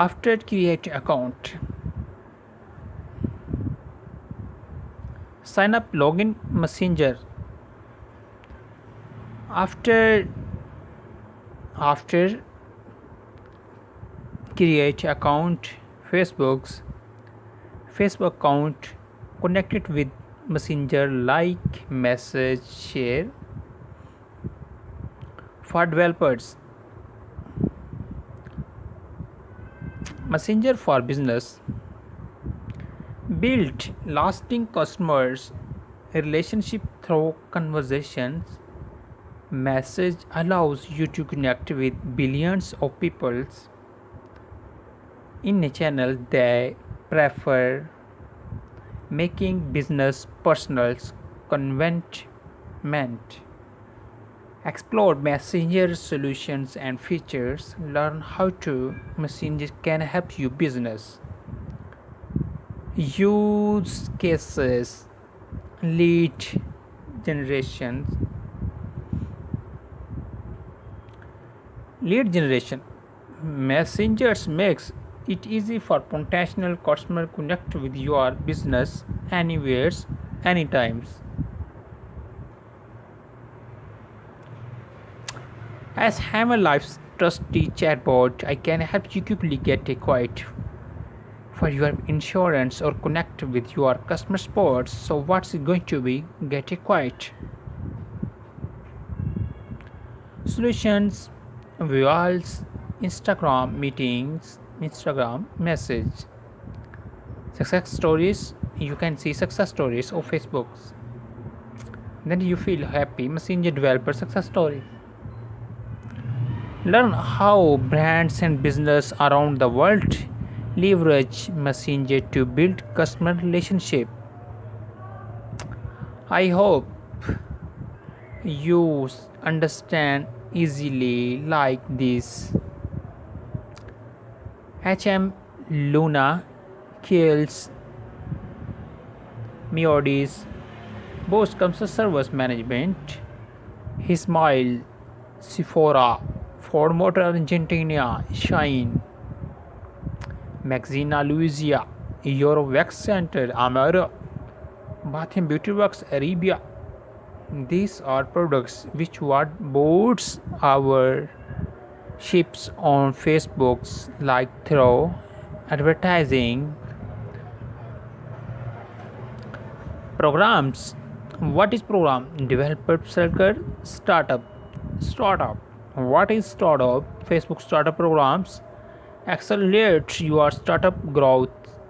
After create account, sign up login messenger. After after create account, facebook's Facebook account, connect it with messenger, like, message, share. For developers, messenger for business, build lasting customers relationship through conversations. Message allows you to connect with billions of people in a channel they prefer, making business personal convenient. Explore Messenger solutions and features. Learn how to Messenger can help you business. Use cases, lead generation. Lead generation. Messengers makes it easy for potential customer connect with your business anywhere, anytime. As Hammer Life's trusty chatbot, I can help you quickly get a quote for your insurance or connect with your customer support. So what's it going to be? Get a quote. Solutions, visuals, Instagram meetings, Instagram message. Success stories, you can see success stories of Facebook's. Then you feel happy. Messenger developer success story. Learn how brands and business around the world leverage Messenger to build customer relationship. I hope you understand easily like this. HM Luna kills Meodis Boast comes to service management. His smile Sephora Ford Motor Argentina Shine Maxina Louisia Eurovex Center Amara Bath and Beauty Works Arabia. These are products which what boards our ships on Facebooks like through advertising programs. What is program? Developer circle startup. What is startup? Facebook startup programs accelerate your startup growth